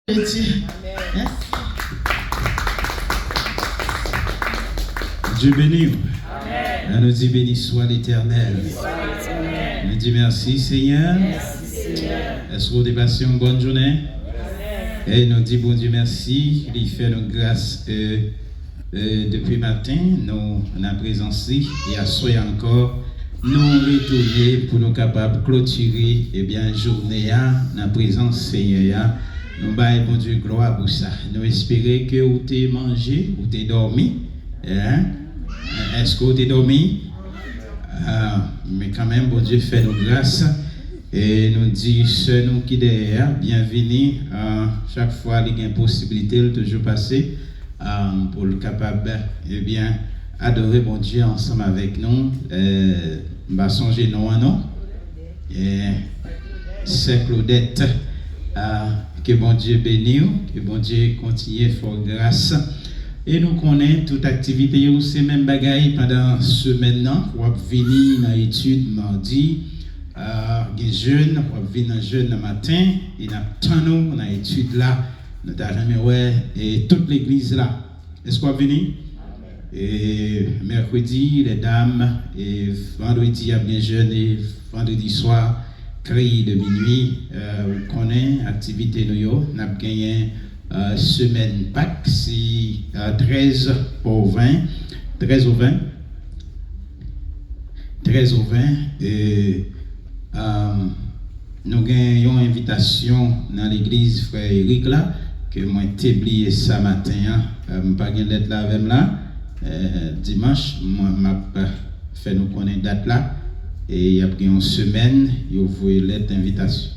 Hein? Dieu béni. Amen. Nous dit béni soit l'Éternel. Nous dit merci Seigneur. Est-ce que vous avez passé une bonne journée? Et nous dit bon Dieu merci. Il fait nos grâces depuis matin. Nous en présence et à soir encore. Nous retourner pour nous capables de clôturer journée dans la présence Seigneur. Nous baillons bon Dieu gloire pour ça. Nous espérons que vous avez mangé, vous avez dormi. Hein? Est-ce que vous avez dormi? Mais quand même, bon Dieu fait nos grâces. Et nous dit, ceux nous qui derrière, bienvenue. Chaque fois, il y a une possibilité de toujours passer pour le capable, adorer bon Dieu ensemble avec nous. Va songer non à non. C'est Claudette. Que bon Dieu bénisse, que bon Dieu continue à faire grâce. Et nous connaissons toute activité, c'est même bagaille pendant ce maintenant. On va venir dans l'étude mardi. Les jeunes, on va venir dans jeune le matin. Et nous dans l'étude là. Nous avons et toute l'église là. Est-ce qu'on va venir? Et mercredi, les dames. Et vendredi, il y a bien jeune. Et vendredi soir. Cri de minuit, vous connaissez l'activité nous avons gagné semaine Pâques, si 13 au 20, et nous gagnons une invitation dans l'église frère Eric là, que moi j'ai oublié ça matin, pas de lettre là avec là, dimanche, moi m'a fait nous connaître date là. Et il y a pris une semaine, il a envoyé lettre d'invitation.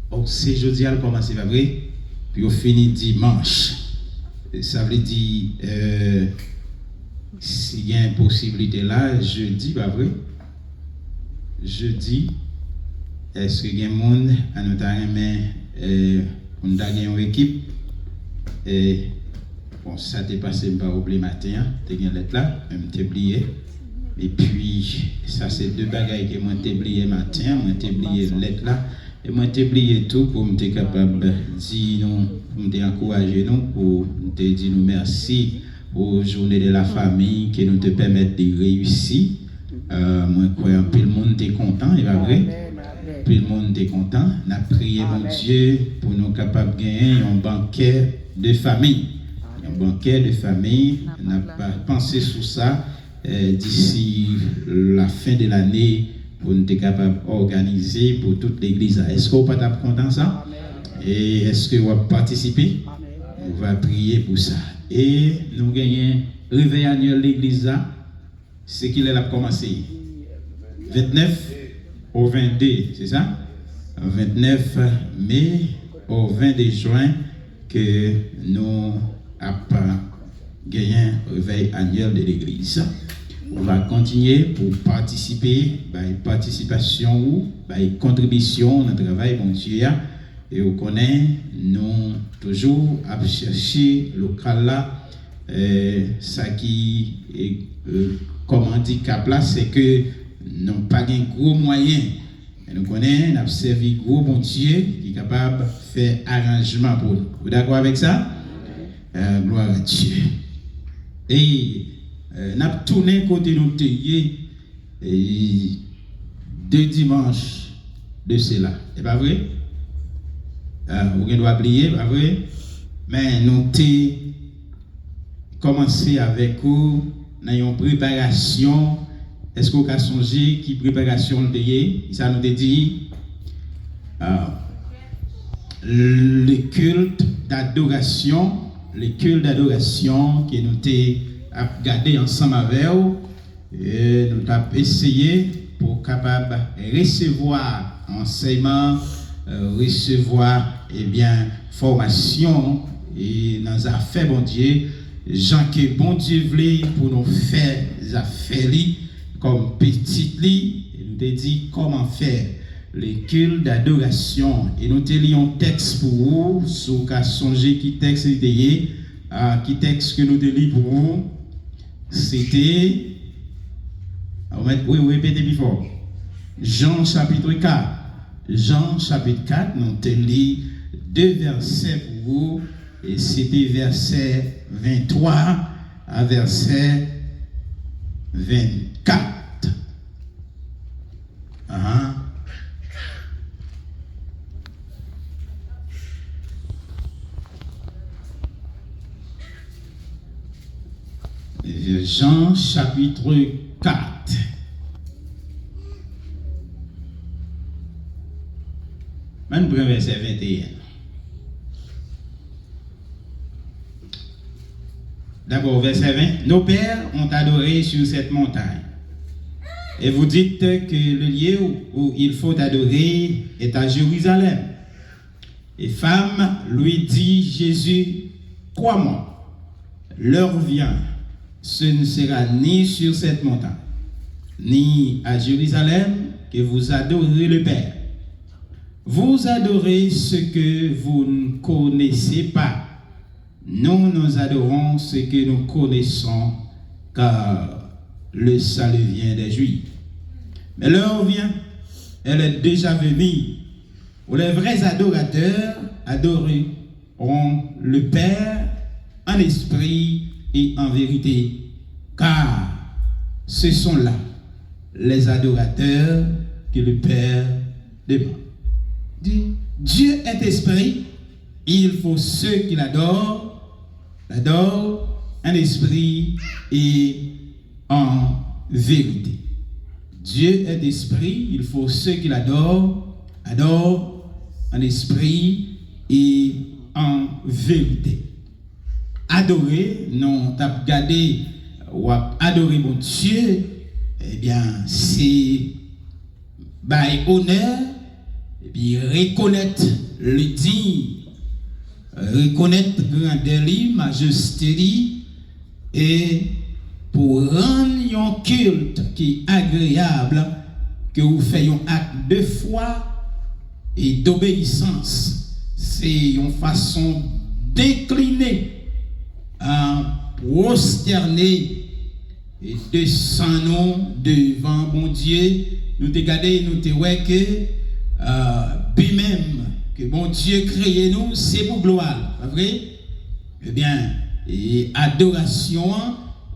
Donc, c'est jeudi, elle commence, pas vrai? Puis, on finit dimanche. Et ça veut dire, s'il y a une possibilité là, jeudi, pas vrai? Jeudi, est-ce qu'il y a un monde à notre pour nous gagner une équipe? Et bon, ça t'est passé par oublier matin, tu as une lettre là, même t'es oublié. Et puis, ça c'est deux bagailles que moi t'ai oublié matin, moi t'ai oublié lettre là, et moi t'ai oublié tout pour me être capable de dire nous, pour me encourager nous, pour te dire nous merci pour la journée de la famille qui nous te permettent de réussir. Moi crois que tout le monde est content, il va vrai? Tout le monde est content. On a prié mon Dieu pour nous capables de gagner un banquet de famille. Un banquet de famille, on n'a pas pensé sur ça. D'ici la fin de l'année pour nous être capable d'organiser pour toute l'église. Est-ce que vous n'êtes pas content de ça? Et est-ce que vous allez participer? On va prier pour ça. Et nous gagnons réveil annuel de l'église. C'est qu'il a commencé. 29 au 22, c'est ça? 29 mai au 22 juin que nous avons gagné un réveil annuel de l'église. On va continuer pour participer, participation ou contribution dans le travail, mon Dieu. Et vous connaissez, nous toujours à chercher le local là. Ça qui est comme handicap là, c'est que nous n'avons pas de gros moyens. Et nous connaissons, nous avons servi gros bon Dieu qui est capable de faire arrangement pour nous. Vous êtes d'accord avec ça? Gloire à Dieu. Et nous avons tourné côté nous et 2 dimanches de cela. C'est pas vrai? Vous devez oublier, pas vrai? Mais nous avons commencé avec vous dans une préparation. Est-ce que vous avez songé qui préparation de ça nous a dit? Le culte d'adoration. Le culte d'adoration que nous avons gardé ensemble avec vous et nous avons essayé pour capable recevoir enseignement, recevoir formation et nous avons fait bon Dieu, gens que bon Dieu voulait pour nous faire des affaires comme petite lit et nous avons dit comment faire le culte d'adoration et nous te lions un texte pour vous, sur qu'à songer qui texte qui texte que nous te lisons pour vous, c'était, oui, répétez plus fort, Jean chapitre 4, Jean chapitre 4, nous te lit 2 versets pour vous, et c'était verset 23 à verset 24. Jean chapitre 4. Maintenant, verset 21. D'abord, verset 20. Nos pères ont adoré sur cette montagne. Et vous dites que le lieu où il faut adorer est à Jérusalem. Et femme lui dit Jésus, crois-moi, l'heure vient, ce ne sera ni sur cette montagne, ni à Jérusalem que vous adorerez le Père. Vous adorez ce que vous ne connaissez pas. Nous adorons ce que nous connaissons, car le salut vient des Juifs. Mais l'heure vient, elle est déjà venue, où les vrais adorateurs adoreront le Père en esprit et en vérité, car ce sont là les adorateurs que le Père demande. Dieu est esprit, il faut ceux qui l'adorent en esprit et en vérité. Dieu est esprit, il faut ceux qui l'adorent en esprit et en vérité. Adorer, non, t'as regardé ou adorer mon Dieu, eh bien, c'est by honneur, et puis reconnaître le digne, reconnaître grandeur, majesté, et pour rendre un culte qui est agréable, que vous faites un acte de foi et d'obéissance. C'est une façon d'incliner, prosterner et descendre devant mon Dieu. Nous te regardons, nous te voyons que lui-même, que mon Dieu crée nous, c'est pour gloire, pas vrai? Eh bien, et adoration,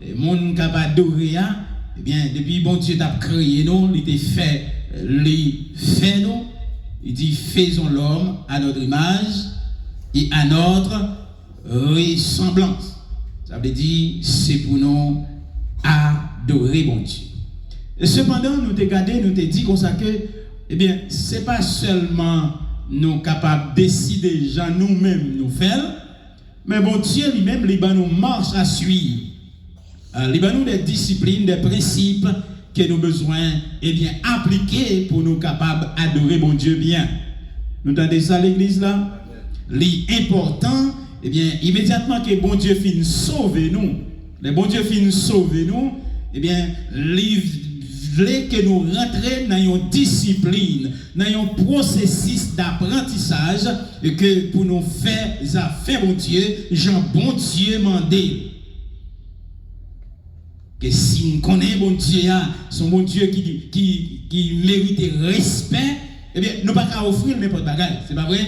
le monde qui va adorer, eh bien, depuis bon Dieu t'a créé nous, il t'a fait nous, il dit faisons l'homme à notre image et à notre ressemblance. Ça veut dire c'est pour nous adorer bon Dieu. Et cependant, nous te gardé, nous te dit comme ça que, eh bien, c'est pas seulement nous capables de décider gens nous-mêmes nous faire, mais bon Dieu lui-même, il nous marche à suivre. Il nous des disciplines, des principes que nous besoin eh bien appliquer pour nous capables d'adorer bon Dieu bien. Nous entendez ça l'église là? L'important, eh bien, immédiatement que bon Dieu finit sauver nous, le bon Dieu finit sauver nous, eh bien, que nous rentrions dans une discipline, dans un processus d'apprentissage, et que pour nous faire affaire bon Dieu, Jean bon Dieu mandé. Que si nous connaissons bon Dieu, son bon Dieu qui mérite respect, eh bien, nous ne pouvons pas offrir n'importe bagaille, c'est pas vrai?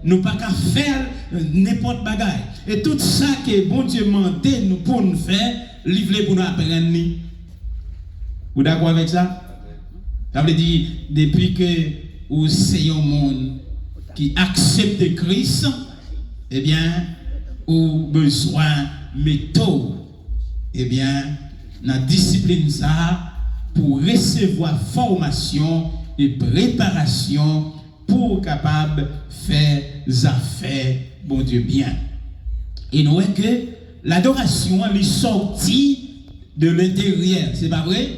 Nous ne pouvons pas faire n'importe bagaille. Et tout ça que bon Dieu mandé nous pour nous faire, livrer pour nous apprendre. Vous d'accord avec ça? Ça veut dire, depuis que vous êtes un monde qui accepte Christ, eh bien, vous avez besoin de méthode, eh bien, dans la discipline ça, pour recevoir formation et préparation pour capable faire affaires, bon Dieu, bien. Et nous voyons que l'adoration, elle est sortie de l'intérieur, c'est pas vrai?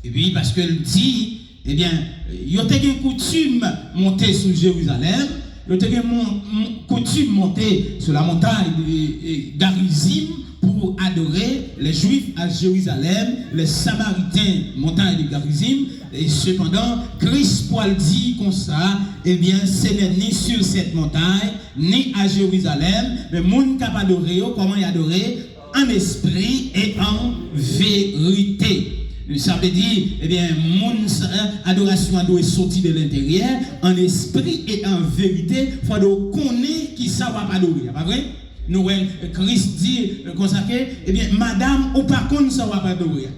Et puis, parce qu'elle dit, eh bien, il y a une coutume monter sur Jérusalem, il y a une coutume monter sur la montagne de Garizim pour adorer les Juifs à Jérusalem, les Samaritains, montagne de Garizim, et cependant, Christ Paul dit comme ça, eh bien, ce n'est ni sur cette montagne, ni à Jérusalem, mais monde qui a adoré, comment y adorer? En esprit et en vérité. ça veut dire, eh bien, mon adoration doit sortir de l'intérieur, en esprit et en vérité, il faut connaître qui ça va pas adorer, pas vrai? Nous, Christ dit, comme ça, eh bien, madame, ou pas contre ça va pas adorer.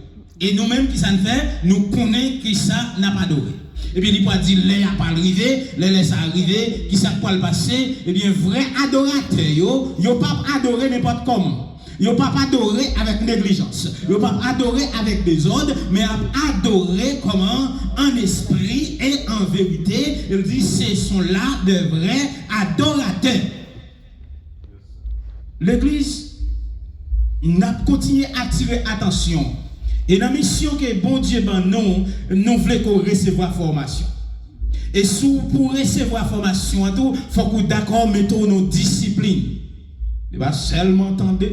Et nous-mêmes, qui ça ne fait, nous connaissons qui ça n'a pas adoré. Et bien, il peut dire, les n'a pas arrivé, les laisse arriver, qui ça peut le passer. Et bien, vrai adorateur, yo pas adoré n'importe comment. Yo pas adoré avec négligence. Yo pas adoré avec désordre, mais adoré comment? En esprit et en vérité. Il dit, ce sont là de vrais adorateurs. L'église n'a continué à attirer attention. Et la mission que bon Dieu ben nous voulons recevoir formation. Et pour recevoir formation, il faut que d'accord mettons nos disciplines. Ce n'est pas seulement entendre,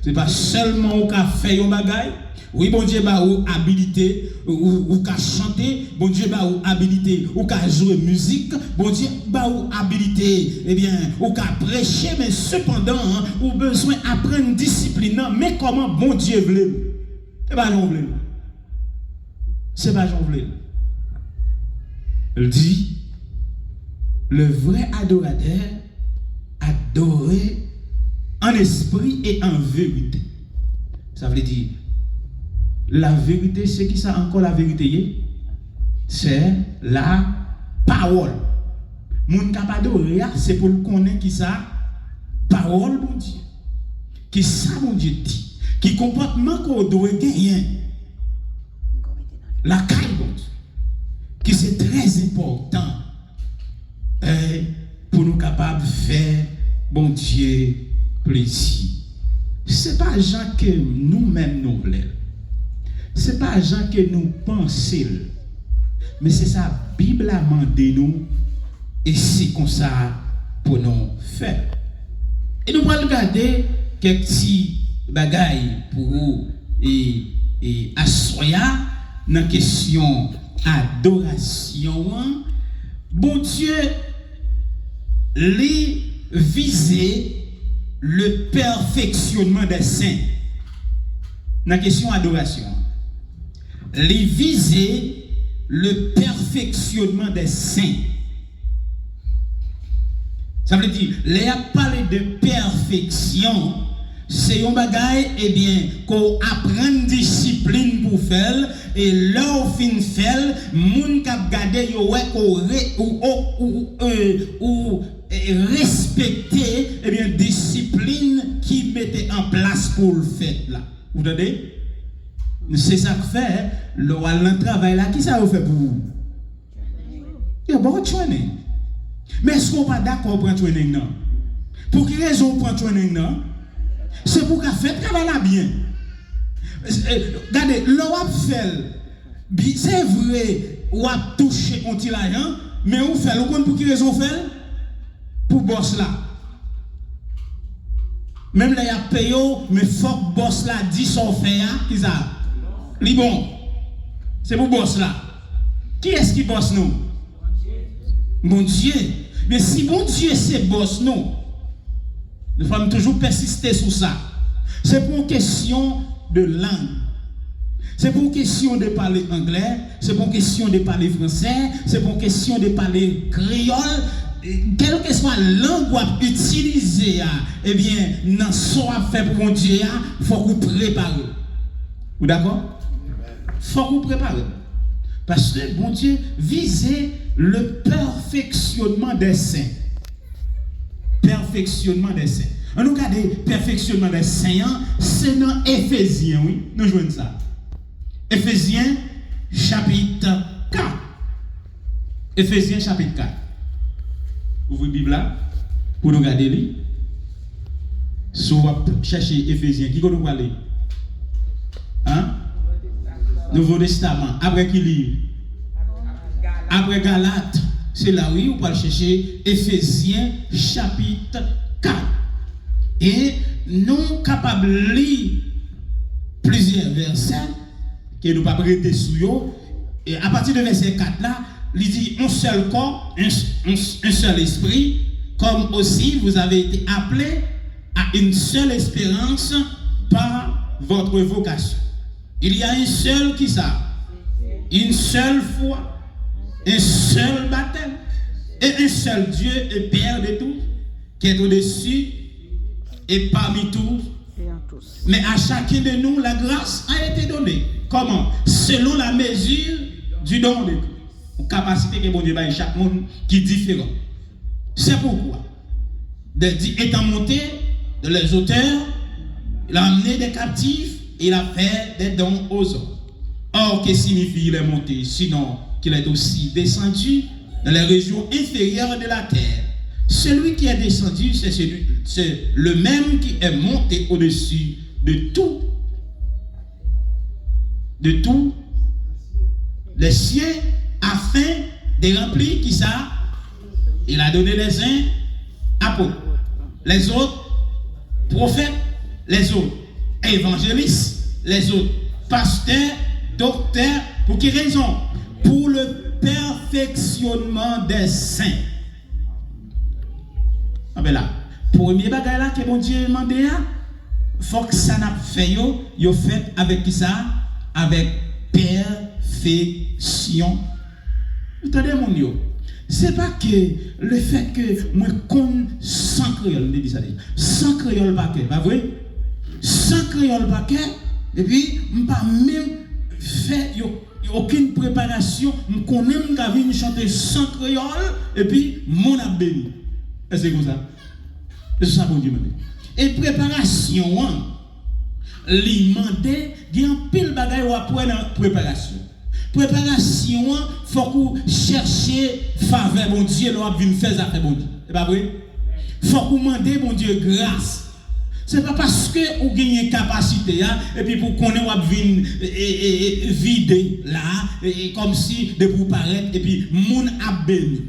ce n'est pas seulement au fait un bagage. Oui, bon Dieu ba ou habilité ou ka chanter, bon Dieu ba ou habilité ou ka jouer musique, bon Dieu ba ou habilité, eh bien, ou ka prêcher, mais cependant, ou besoin apprendre discipline, mais comment bon Dieu veut. C'est pas j'en voulais. C'est pas j'en voulais. Il dit, le vrai adorateur adorer en esprit et en vérité. Ça veut dire, la vérité, c'est qui ça encore la vérité? C'est la parole. Moun k'ap adorer, c'est pour le connaître qui ça? Parole, mon Dieu. Qui ça, mon Dieu dit? Qui comportement qu'on doit gagner. La caille, qui c'est très important pour nous capables de faire, bon Dieu, plaisir. Ce n'est pas gens que nous-mêmes nous voulons. Ce n'est pas gens que nous pensons. Mais c'est ça, la Bible a demandé nous, et c'est comme ça pour nous faire. Et nous allons regarder quelques petits bagaille pour vous et assoya dans la question adoration. Bon Dieu les viser le perfectionnement des saints. Dans la question adoration, les viser le perfectionnement des saints. Ça veut dire, les a parlé de perfection. C'est un bagage, eh bien, qu'on apprend discipline pour faire, et là, au fin faire, moun k'ap gade yo ou respecter, eh bien, discipline qui mettait en place pour le faire là. Vous entendez? C'est ça que fait, le travail là, qui ça vous fait pour vous? Il y a beaucoup de training. Mais est-ce qu'on n'est pas d'accord pour un training non? Pour quelle raison pour un training non? C'est pour qu'elle fait travail là bien. Regardez, l'on fait, c'est vrai, on a touché un petit l'argent, mais on fait, pour quelle raison on fait? Pour boss là. Même là, il y a payé, mais faut que boss là dit son fait, qui ça? Li bon. C'est pour boss là. Qui est-ce qui bosse nous? Mon Dieu. Mais si mon Dieu c'est boss nous, nous devons toujours persister sur ça. C'est pour une question de langue. C'est pour une question de parler anglais. C'est pour une question de parler français. C'est pour une question de parler créole. Quelle que soit la langue qu'on utilise, eh bien, dans ce qu'on fait pour mon Dieu, il faut qu'on prépare. Vous d'accord? Il faut qu'on prépare. Parce que mon Dieu visait le perfectionnement des saints. Perfectionnement des saints. On nous regarde le perfectionnement des saints, c'est dans Éphésiens, oui. Nous jouons ça. Éphésiens chapitre 4. Éphésiens chapitre 4. Ouvrez la Bible là, pour nous regarder lui. Si on va chercher Éphésiens, qui nous va aller? Hein? Nouveau Testament. Après qui lit? Après Galates. C'est là où on va chercher Éphésiens chapitre 4. Et nous capables de lire plusieurs versets que nous ne pouvons pas arrêter sur eux. Et à partir de verset 4 là, il dit un seul corps, un seul esprit, comme aussi vous avez été appelés à une seule espérance par votre vocation. Il y a un seul qui ça? une seule foi, un seul baptême, et un seul Dieu et Père de tous, qui est au-dessus et parmi tous. Mais à chacun de nous, la grâce a été donnée. Comment? Selon la mesure du don de Dieu. Une capacité que bon Dieu a chaque monde qui est différent. C'est pourquoi, étant monté de les auteurs, il a amené des captifs et il a fait des dons aux autres. Or, que signifie il est monté? Sinon qu'il est aussi descendu dans les régions inférieures de la terre. Celui qui est descendu, c'est le même qui est monté au-dessus de tout les cieux, afin de remplir qui ça? Il a donné les uns apôtres, les autres prophètes, les autres évangélistes, les autres pasteurs, docteurs. Pour quelle raison? Pour le perfectionnement des saints. Ah ben là, premier bagage là que bon Dieu a demandé, faut que ça n'a fait yo fait avec qui ça? Avec perfection. Vous entendez mon yo? C'est pas que le fait que moi comme sans créole, dit ça déjà. Sans créole paquet, pas vrai? Sans créole paquet, et puis pas même fait aucune préparation, je connais m'ka venir chanter sans créole et puis mon a béni. Est-ce que c'est comme ça? C'est ça bon Dieu m'a dit. Et préparation, li mandé, il y a un pile bagay ou après dans préparation. Préparation, faut qu'on cherche faveur bon Dieu, l'on va venir faire affaire bon Dieu. C'est pas vrai? Faut qu'on demander bon Dieu grâce. C'est pas parce que vous gagnez capacité et puis pour qu'on va venir vider là et comme si de vous paraître et puis moun a béni.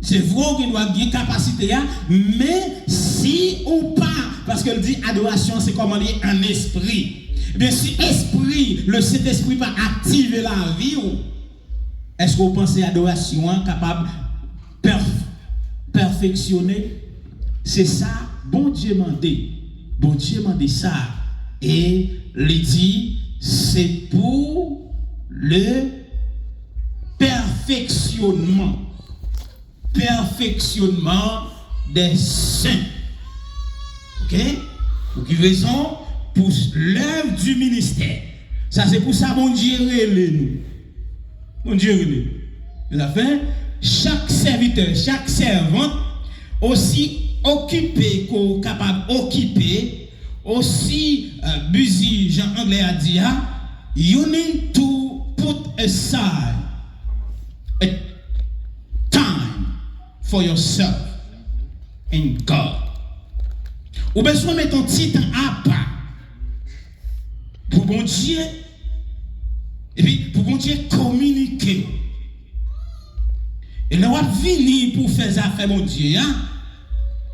C'est vrai qu'il doit gagner capacité mais si ou pas, parce qu'elle dit adoration c'est comme lié un esprit. Mais si esprit, le Saint-Esprit va activer la vie, est-ce que vous pensez adoration capable de perfectionner? C'est ça, bon Dieu m'a dit. Bon Dieu m'a dit ça. Et il dit, c'est pour le perfectionnement. Perfectionnement des saints. Ok? Pour quelle raison? Pour l'œuvre du ministère. Ça c'est pour ça mon Dieu relève nous. Mon Dieu relève. Vous avez chaque serviteur, chaque servante aussi occupé qu'on capable occuper, aussi busy Jean Anglais a dit you need to put aside a time for yourself in God. Ou besoin mettre un petit temps à part pour bon Dieu et puis pour bon Dieu communiquer. Et là on va venir pour faire ça affaire mon Dieu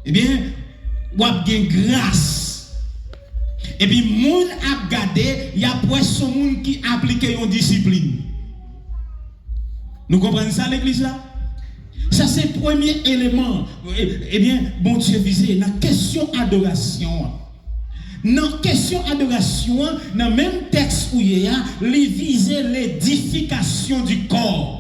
eh bien on va gagner grâce. Et puis moun a regardé, il y a presque moun qui applique une discipline. Nous comprenons ça l'église là? Ça c'est le premier élément. Eh bien, bon Dieu visé dans la question adoration. Dans la question adoration, dans le même texte où il y a, il visait l'édification du corps.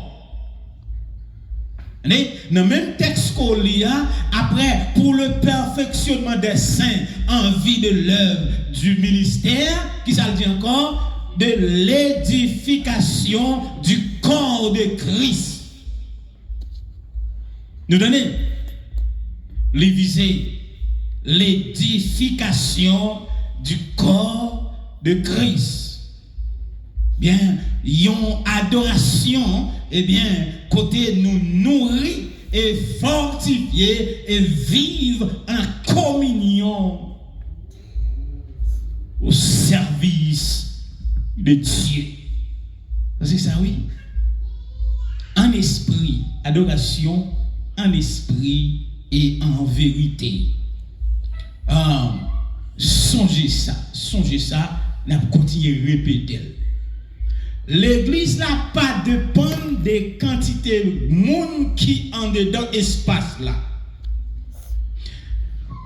Dans le même texte qu'on lit, après, pour le perfectionnement des saints en vue de l'œuvre du ministère, qui ça le dit encore, de l'édification du corps de Christ. Nous donnons les visées, l'édification du corps de Christ. Bien, yon adoration, eh bien, côté nous nourrir et fortifier et vivre en communion au service de Dieu. C'est ça, oui. En esprit, adoration, en esprit et en vérité. Songez ça, n'a continué à répéter. L'église n'a pas dépend des quantités de monde qui en dedans espace là.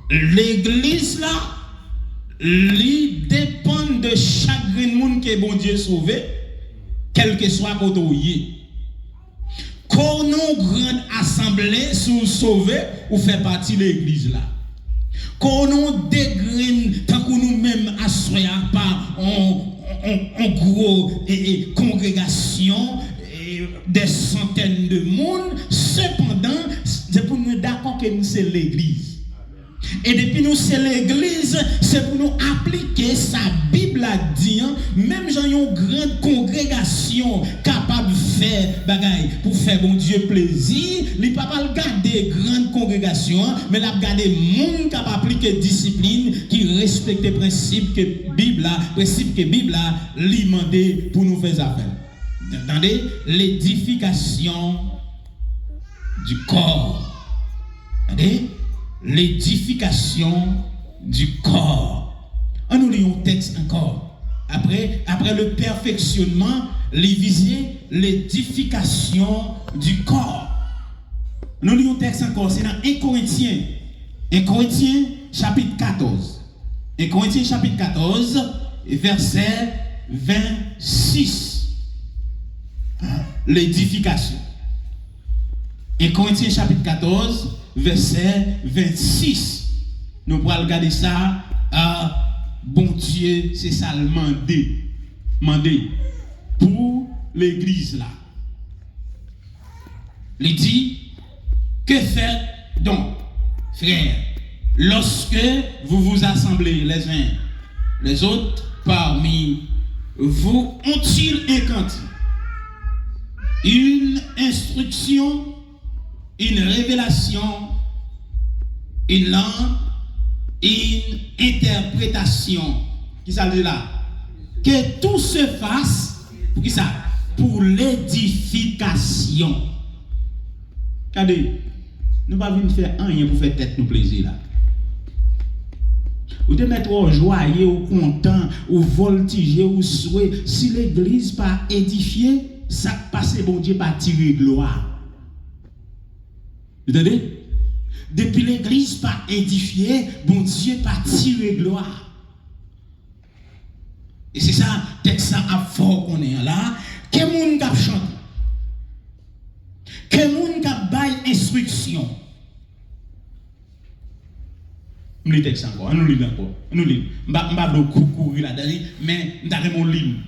L'église là, lui dépend de chaque monde que bon Dieu sauvé quel que soit côté où qu'on nous grande assemblée sous sauver ou fait partie de l'église là. Qu'on nous dégraine tant que nous-mêmes assoyons par en gros congrégation des centaines de monde, cependant c'est pour nous d'accord que nous c'est l'église. Et depuis nous c'est l'église, c'est pour nous appliquer sa Bible a dit, même j'ai une grande congrégation capable de faire bagaille pour faire bon Dieu plaisir, il pas pas garder grande congrégation, mais la garder monde capable appliquer discipline qui respecte les principes que Bible a lui mandé pour nous faire affaire. Entendez, l'édification du corps. Entendez? L'édification du corps. On nous lit un texte encore. Après le perfectionnement, l'édification du corps. Nous lisons un texte encore, c'est dans 1 Corinthiens. 1 Corinthiens chapitre 14. 1 Corinthiens chapitre 14, verset 26. L'édification. 1 Corinthiens chapitre 14, verset 26. Nous pourrons regarder ça à bon Dieu, c'est ça le mandé pour l'église là. Il dit, que faites donc, frères, lorsque vous vous assemblez les uns les autres parmi vous, ont-ils incanté une instruction, une révélation, une langue, une interprétation. Qui ça dit là? Que tout se fasse pour qui ça? Pour l'édification. Regardez, nous ne pouvons pas venir faire rien pour faire tête nous plaisir là. Ou de mettre au joyeux, ou content, ou voltiger, ou souhait. Si l'église pas édifiée, ça passe, bon Dieu, pas tirer gloire. Vous entendez? Depuis l'église pas édifiée, bon Dieu, pas tirer gloire. Et c'est ça, texte à fort qu'on est là. Que moun k'ap chante. Que moun k'ap bail instruction. Nous lisons texte encore, nous lisons encore. Nous lisons. M'ba beaucoup courir là-dedans, mais m'ta mon livre.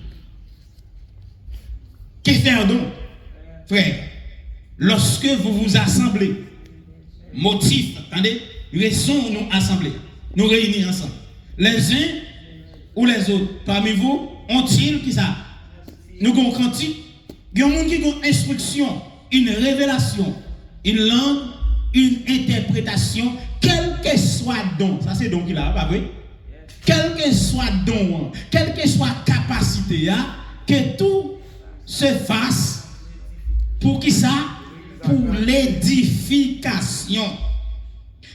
Que faire donc, frère, lorsque vous vous assemblez, motif, attendez, raison nous assembler, nous réunir ensemble, les uns ou les autres, parmi vous, ont-ils qui ça? Nous avons cantique, il y a un monde qui a une instruction, une révélation, une langue, une interprétation, quel que soit don, ça c'est don qu'il a, pas vrai? Quel que soit don, quelle que soit capacité, que tout se fasse pour qui ça? Pour l'édification.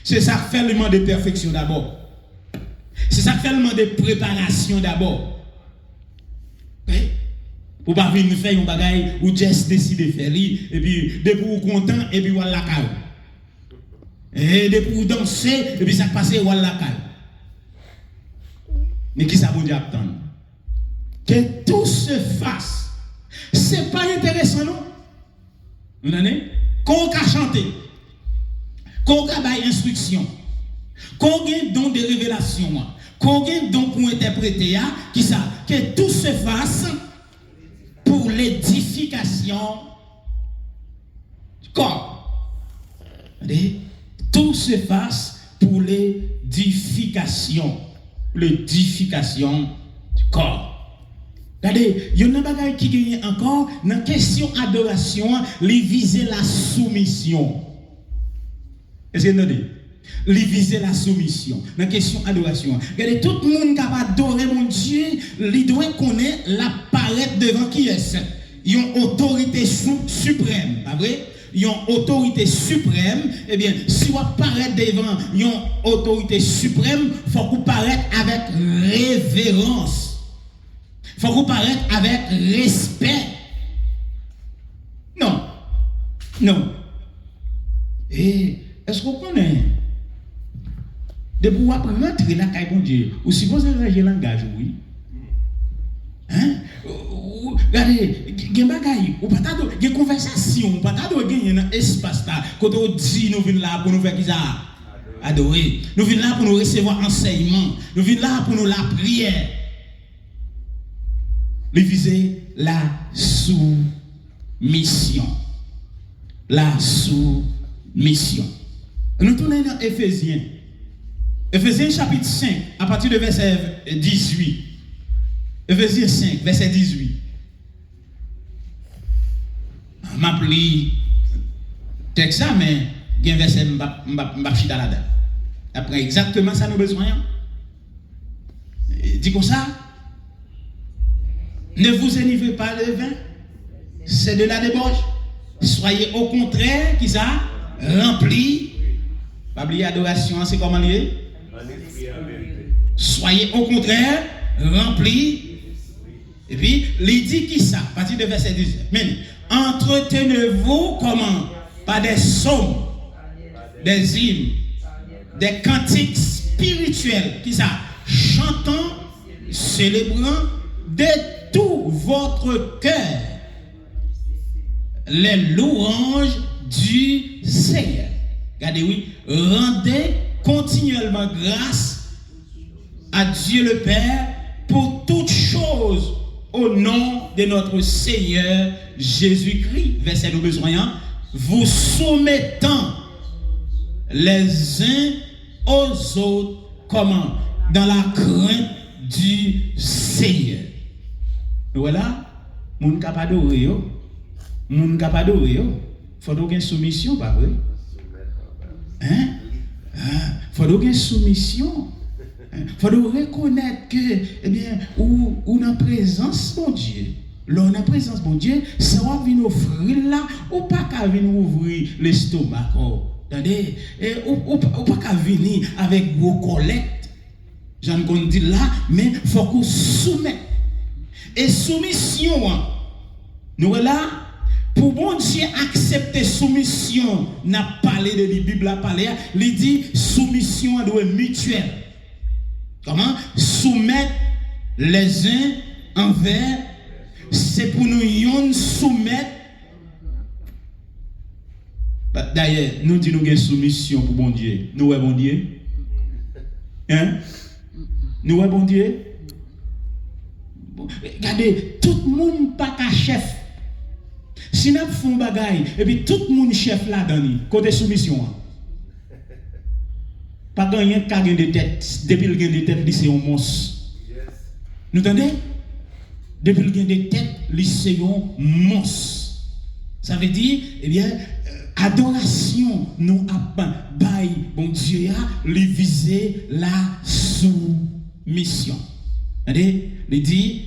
C'est ça qui fait le monde de perfection d'abord. C'est ça qui fait le monde de préparation d'abord. Pour pas venir faire un bagage ou juste décider de faire et puis de pour content et puis voilà la caille. Et de pour danser et puis ça passe voilà la caille. Mais qui ça vous dit attendre? Que tout se fasse. C'est pas intéressant, non? Vous entendez? Qu'on a chanté, qu'on a bail instruction, qu'on a don de révélation, qu'on a don pour interpréter, qui ça? Que tout se fasse pour l'édification du corps. Tout se fasse pour l'édification du corps. Regardez, il y a un bagage qui gagne encore dans la question adoration, il vise la soumission. Est-ce que vous entendez? Il vise la soumission. Dans la question adoration. Regardez, tout le monde qui a adoré mon Dieu, il doit connaître la paraître devant qui est. Il y a une autorité suprême, pas vrai? Il y a une autorité suprême. Eh bien, si vous paraît devant une autorité suprême, il faut que vous paraître avec révérence. Il faut qu'on paraître avec respect. Non. Et est-ce qu'on connaît? De pouvoir rentrer là, bon Dieu, ou supposez ranger le langage, oui. Hein? regardez, gen bagay, ou pas tado, gen conversation, ou pas tado gen un espace là, quand on dit nous venons là pour nous faire qui ça? Adorer. Nous venons là pour nous recevoir enseignement. Nous venons là pour nous la prière. Nous viser la soumission. La soumission. Nous tournons dans Éphésiens. Éphésiens chapitre 5, à partir de verset 18. Éphésiens 5, verset 18. M'appli texte ça, mais il y a un verset m'bapchita là-dedans. Après, exactement ça, nous besoin. Dit comme ça. Ne vous énivrez pas le vin, c'est de la débauche. Soyez au contraire, qui ça? Rempli. Pas oublier adoration, c'est comment lié? Soyez au contraire, rempli. Et puis, il dit qui ça? À partir de verset 10. Mais, entretenez-vous comment? Par des psaumes, des hymnes, des cantiques spirituels, qui ça? Chantant, célébrant de tout votre cœur les louanges du Seigneur. Regardez, oui, rendez continuellement grâce à Dieu le Père pour toutes choses au nom de notre Seigneur Jésus-Christ. Verset nous besoin, vous soumettant les uns aux autres, comment? Dans la crainte du Seigneur. Voilà, moun kapado yo, moun kapado yo, faut donc une soumission, pas vrai? Hein? Faut donc une soumission. Faut donc reconnaître que, eh bien, ou dans présence mon Dieu. Là, dans présence mon Dieu, ça va venir offrir là, ou pas qu'à venir ouvrir l'estomac. Attendez, ou pas qu'à venir avec vos collectes. J'en ai dit là, mais faut qu'on soumette. Et soumission, nous là, pour bon Dieu accepter soumission, n'a parlé de la Bible, a parlé, il dit soumission doit être mutuelle. Comment? Soumettre les uns envers, c'est pour nous soumettre. D'ailleurs, nous disons nous avons soumission pour bon Dieu. Nous avons bon Dieu. Hein? Nous avons bon Dieu. Regardez, tout le monde pas qu'un chef. Si nous faisons des bagailles, et puis tout le monde chef là-dedans, côté soumission. Pas gagner qu'à gagner des têtes. Depuis le gain des têtes, c'est un monstre. Nous entendez? Depuis le gain des têtes, c'est un monstre. Ça veut dire, eh bien, adoration, nous avons bon Dieu a lui viser la soumission. Regardez, il dit,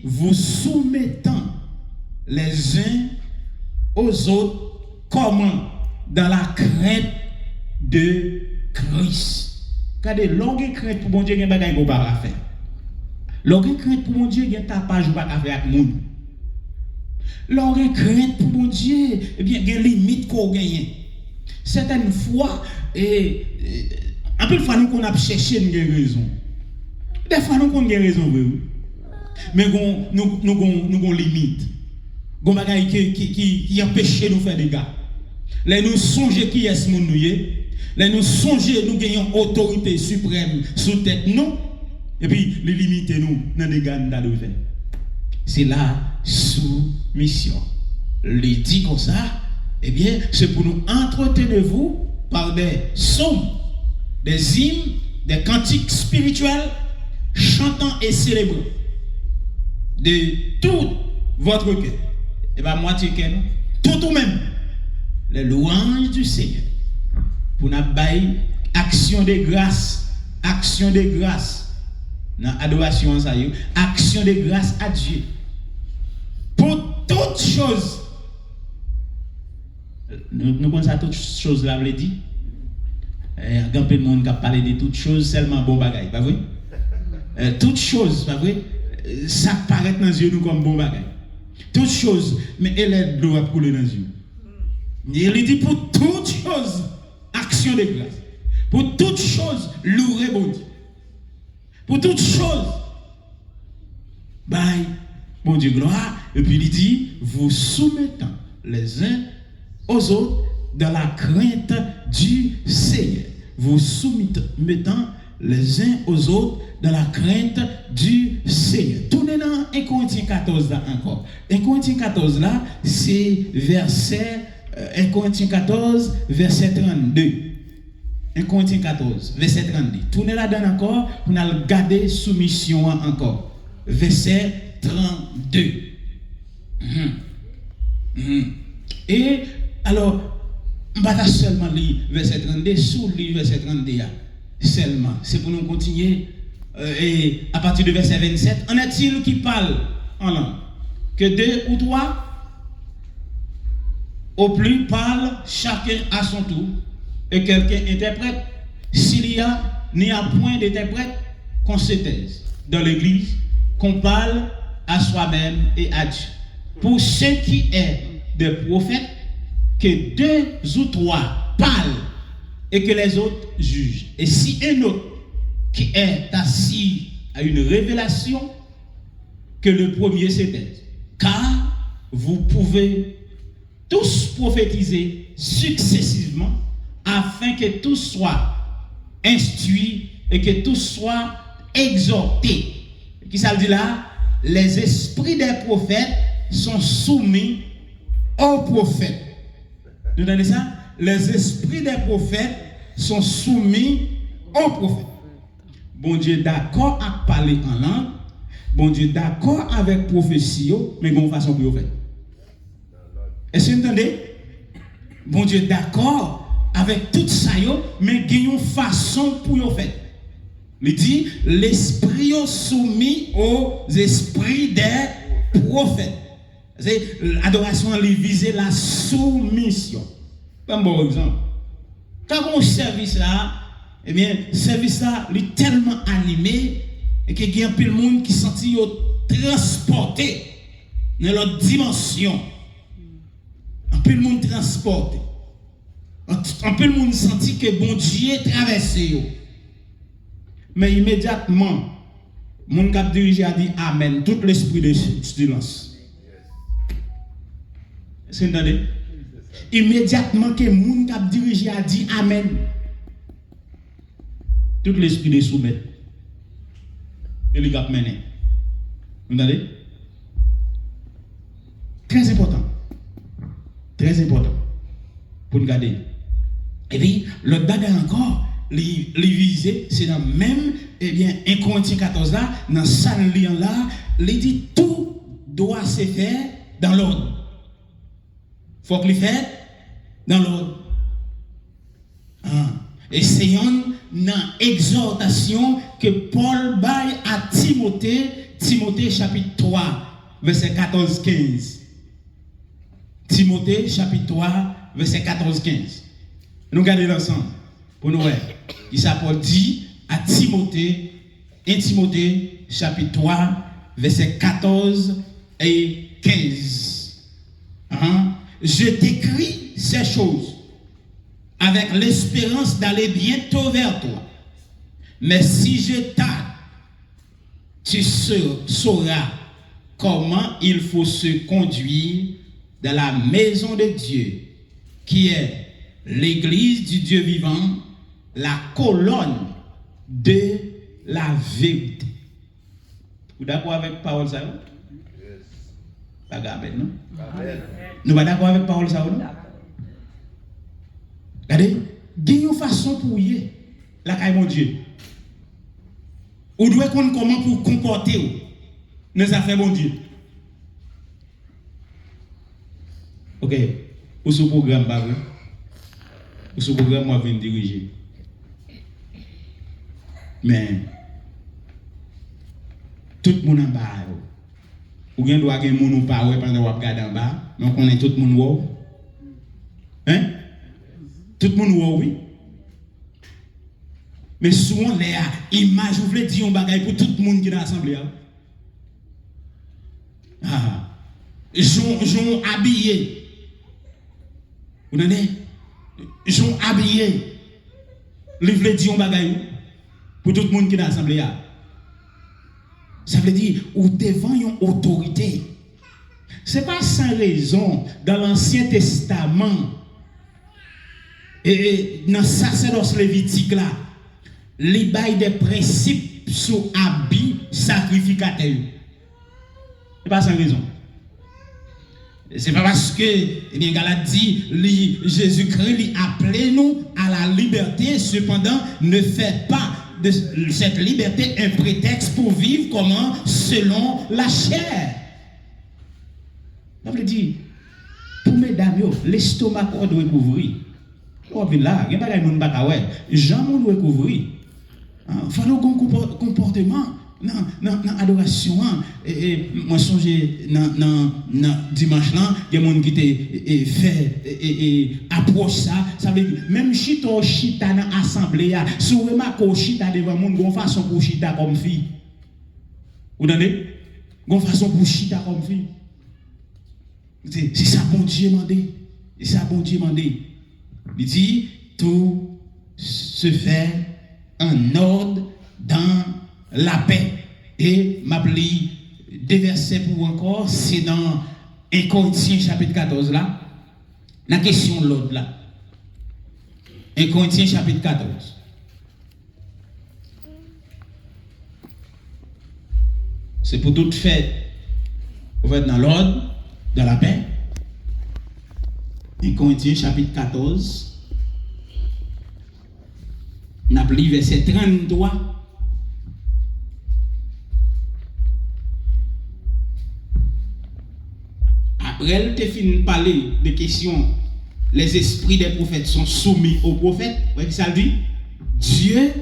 vous soumettant les uns aux autres, comment? Dans la crainte de Christ. Regardez, longue crainte pour mon Dieu, il y a des choses qu'on ne peut pas faire. Longue crainte pour mon Dieu, il y a des tapage qu'on ne peut pas faire avec le monde. Longue crainte pour mon Dieu, eh bien, il y a des limites qu'on gagne. Certaines fois, un peu de fois, nous qu'on a cherché une raison. Des fois, nous qu'on a raison, mais nous avons limite. Nous avons des choses qui empêchent de nous faire des gars. Là, nous songeons qui est ce monde. Là, nous songeons, nous gagnons autorité suprême sous tête nous. Et puis, les limiter nous dans des gars de faire. C'est la soumission. Le dit comme ça, eh bien, c'est pour nous entretenir vous par des psaumes, des hymnes, des cantiques spirituels, chantant et célébrant de tout votre cœur. Et bien, moitié cœur, tout ou même, les louanges du Seigneur. Pour nous bailler action de grâce, dans l'adoration, action de grâce à Dieu. Pour toutes choses. Nous connaissons ça, toutes choses là, vous dit. Il y a un peu de monde qui a parlé de toutes choses, seulement bon bagaille, pas vrai? Toutes choses, pas vrai? Ça paraît dans les yeux nous comme bon bagaille. Toutes choses, mais elle doit couler dans les yeux. Il dit pour toutes choses, action de grâce. Pour toutes choses, louer bon Dieu. Pour toutes choses, bye, bon Dieu gloire, et puis il dit, vous soumettant les uns aux autres dans la crainte du Seigneur. Vous soumettant les uns aux autres dans la crainte du Seigneur. Tournez dans 1 Corinthiens 14 là encore. 1 Corinthiens 14 là, c'est verset 1 Corinthiens 14, verset 32. 1 Corinthiens 14, verset 32. Tournez là-dedans encore, on a gardé soumission encore. Verset 32. Et alors, on va pas seulement lire verset 32, sous lire verset 32 seulement. C'est pour nous continuer. Et à partir de verset 27, en est-il qui parle en langue? Que deux ou trois? Au plus parle chacun à son tour et quelqu'un interprète. S'il y a point d'interprète, qu'on se taise dans l'église, qu'on parle à soi-même et à Dieu. Pour ce qui est des prophètes, que deux ou trois parlent et que les autres jugent. Et si un autre qui est assis à une révélation, que le premier se taise. Car vous pouvez tous prophétiser successivement afin que tous soient instruits et que tous soient exhortés. Qui ça veut dire là? Les esprits des prophètes sont soumis aux prophètes. Vous entendez ça? Les esprits des prophètes sont soumis aux prophètes. Bon Dieu d'accord à parler en langue. Bon Dieu d'accord avec prophétie, mais bon façon pour faire. Est-ce que vous entendez? Bon Dieu d'accord avec tout ça, mais il y a une façon pour faire. Il dit, l'esprit est soumis aux esprits des prophètes. L'adoration, elle vise la soumission. Un bon exemple. Quand on service là, eh bien, service là, il est tellement animé et qu'il y a un peu de monde qui sentit transporté dans leur dimension. Un peu de monde transporté. Un peu de monde sentit que bon Dieu traversé. Mais immédiatement, mon cap dirigé a dit Amen. Tout l'esprit de silence. C'est entendez? Immédiatement que mon cap dirigé a dit Amen. Tout l'esprit de soumet. Et le cap mené. Vous entendez? Très important. Très important. Pour nous garder. Et puis, l'autre bagarre encore, les visés, c'est dans même, eh bien, 1 Corinthiens 14 là, dans ça lien là, il dit tout doit se faire dans l'ordre. Il faut que le fait dans l'ordre. Essayons dans l'exhortation que Paul baille à Timothée, Timothée chapitre 3, verset 14-15. Timothée chapitre 3, verset 14-15. Nous regardons ensemble pour nous voir. Il s'appelle dit à Timothée, 1 Timothée chapitre 3, verset 14 et 15. Je t'écris ces choses avec l'espérance d'aller bientôt vers toi. Mais si je tarde, tu sauras comment il faut se conduire dans la maison de Dieu, qui est l'église du Dieu vivant, la colonne de la vérité. Vous êtes d'accord avec la parole ça? Pas d'accord, non? Nous sommes d'accord avec la parole ça? Regardez, il y a une façon pour y la caille mon Dieu. Vous devez connaître comment pour comporter nos affaires mon Dieu. Ok, pour ce programme, pour ce programme, moi, je viens diriger. Mais, tout le monde en bas, ou bien doit que moun ou pas pendant qu'on regarde en bas, mais on connaît tout le monde wow. Hein? Tout le monde wow, oui. Mais souvent, les images, vous voulez dire un bagage pour tout le monde qui est dans l'assemblée. J'ont habillé. Vous entendez? J'ont habillé. Vous voulez dire un bagage pour tout le monde qui est dans l'assemblée. Ça veut dire, ou devant une autorité. Ce n'est pas sans raison, dans l'Ancien Testament, et dans le sacerdoce lévitique, là, les bails des principes sur habits sacrificateurs. Ce n'est pas sans raison. C'est pas parce que, eh bien, Galate dit, Jésus-Christ lui appelé nous à la liberté, cependant, ne fait pas de cette liberté un prétexte pour vivre comment? Selon la chair. Ça veut dire, pour mesdames, l'estomac doit couvrir. On vient là, il n'y a pas de monde qui jamais doit couvrir. Il faut un comportement. Dans l'adoration, moi songe dans dimanche là, il y a des gens qui fait approche ça veut dire même chita dans l'assemblée, si vous remarquez chita devant le monde, il y a une façon pour chita comme fille. Vous entendez? Il y a une façon pour chita comme fille. C'est ça bon Dieu mandé. C'est ça bon Dieu mandé. Il dit tout se fait en ordre dans la paix. Et m'appli deux versets pour encore, c'est dans 1 Corinthiens chapitre 14 là. La question de l'autre là. 1 Corinthiens chapitre 14. C'est pour toute fête. Vous êtes dans l'ordre, dans la paix. 1 Corinthiens chapitre 14. M'appli verset 33. Après, elle te finit de parler de questions. Les esprits des prophètes sont soumis aux prophètes. Vous voyez que ça dit? Dieu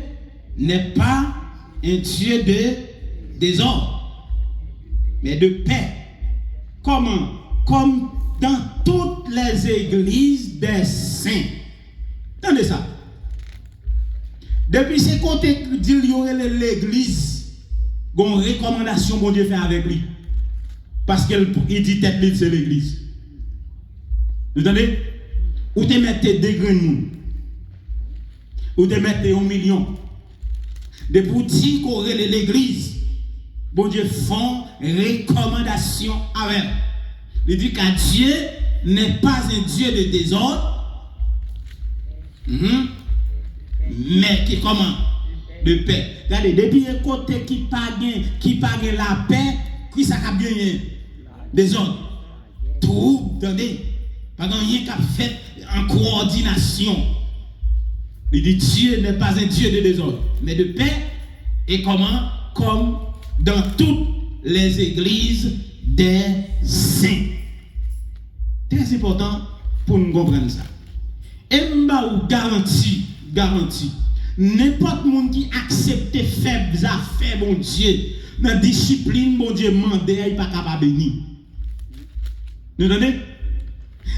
n'est pas un Dieu de désordre, mais de paix. Comment? Comme dans toutes les églises des saints. Attendez ça. Depuis ce côté, il y aurait l'église, il y a une recommandation que Dieu fait avec lui. Parce qu'il dit tête libre, c'est l'église. Vous entendez? Ou te mettez des grains de monde. Ou te mettez 1 million. De pour dire qu'on aurait l'église, bon Dieu font recommandation avec. Il dit que Dieu n'est pas un Dieu de désordre, mais qui comment? De paix. Regardez, depuis un côté qui pague la paix, qui ça a gagné? Désordre. Tout, attendez. Pas rien qu'a fait en coordination. Il dit Dieu n'est pas un Dieu de désordre, mais de paix. Et comment? Comme dans toutes les églises des saints. Très important pour nous comprendre ça. Et je garantis, n'importe monde qui accepte faibles affaires, mon Dieu, dans la discipline, mon Dieu, mandé, il n'est pas capable de bénir. Vous entendez?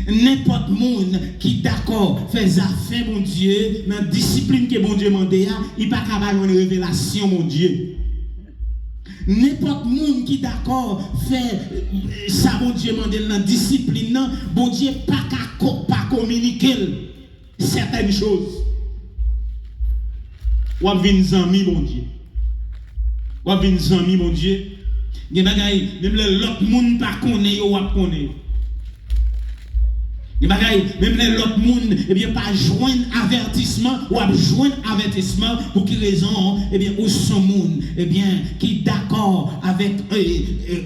N'importe monde qui d'accord fait affaires, mon Dieu, dans la discipline que mon Dieu mandé, il n'est pas capable de révélation, mon Dieu. N'importe monde qui d'accord fait ça, mon Dieu, mandé dans la discipline, mon Dieu, pas communiquer certaines choses. Ou à venir zami, mon Dieu. Ou à venir zami, mon Dieu. Même l'autre monde pas connaît ou pas connaît. Même l'autre monde, eh bien, pas joindre avertissement ou à joindre avertissement pour quelle raison, eh bien, ou son monde, eh bien, qui d'accord avec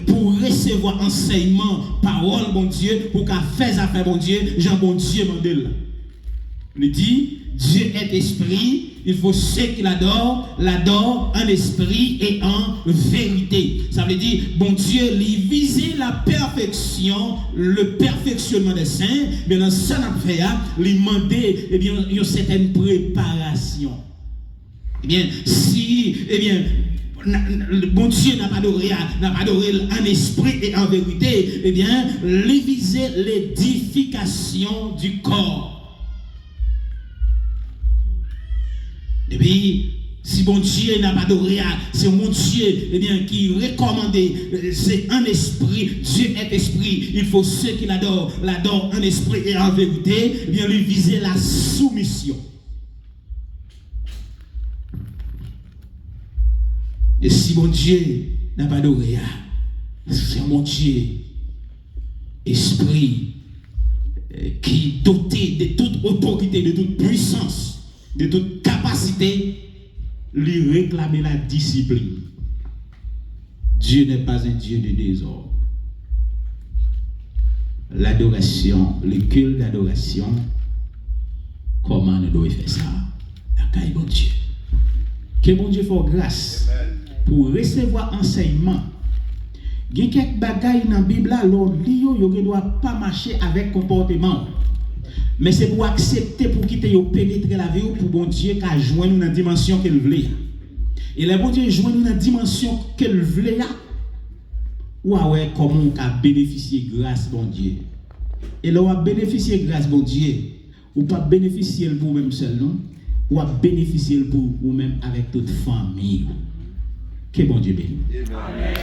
pour recevoir enseignement, parole, bon Dieu, pour qu'à faire affaire, bon Dieu, Jean, bon Dieu, mandel. Il dit, Dieu est esprit. Il faut ceux qui l'adorent en esprit et en vérité. Ça veut dire, bon Dieu, lui viser la perfection, le perfectionnement des saints, mais dans ce qu'on a fait, lui demander, eh bien, une certaine préparation. Eh bien, si, eh bien, bon Dieu n'a pas adoré en esprit et en vérité, eh bien, lui viser l'édification du corps. Et puis, si bon Dieu n'a pas adoré, c'est mon Dieu, eh bien, qui recommandait, c'est un esprit, Dieu est esprit. Il faut ceux qui l'adorent en esprit et en vérité, eh bien, lui viser la soumission. Et si bon Dieu n'a pas adoré. C'est mon Dieu, esprit, qui est doté de toute autorité, de toute puissance, de toute capacité, lui réclamer la discipline. Dieu n'est pas un Dieu de désordre. L'adoration, le culte d'adoration, comment nous devons faire ça? La caille bon Dieu. Que bon Dieu fasse grâce pour recevoir enseignement. Il y a quelques bagailles dans la Bible, l'on lit, on ne doit pas marcher avec comportement. Mais c'est pour accepter, pour quitter, pénétrer la vie, pour bon Dieu qu'à joindre dans la dimension qu'elle voulait. Et le bon Dieu joint dans la dimension qu'elle voulait. Ou ouais, comment on a bénéficié grâce bon Dieu. Et là, on a bénéficié grâce bon Dieu. Ou pas bénéficier pour vous-même seul, non? Ou a bénéficier pour vous-même avec toute famille. Que bon Dieu bénisse. Amen.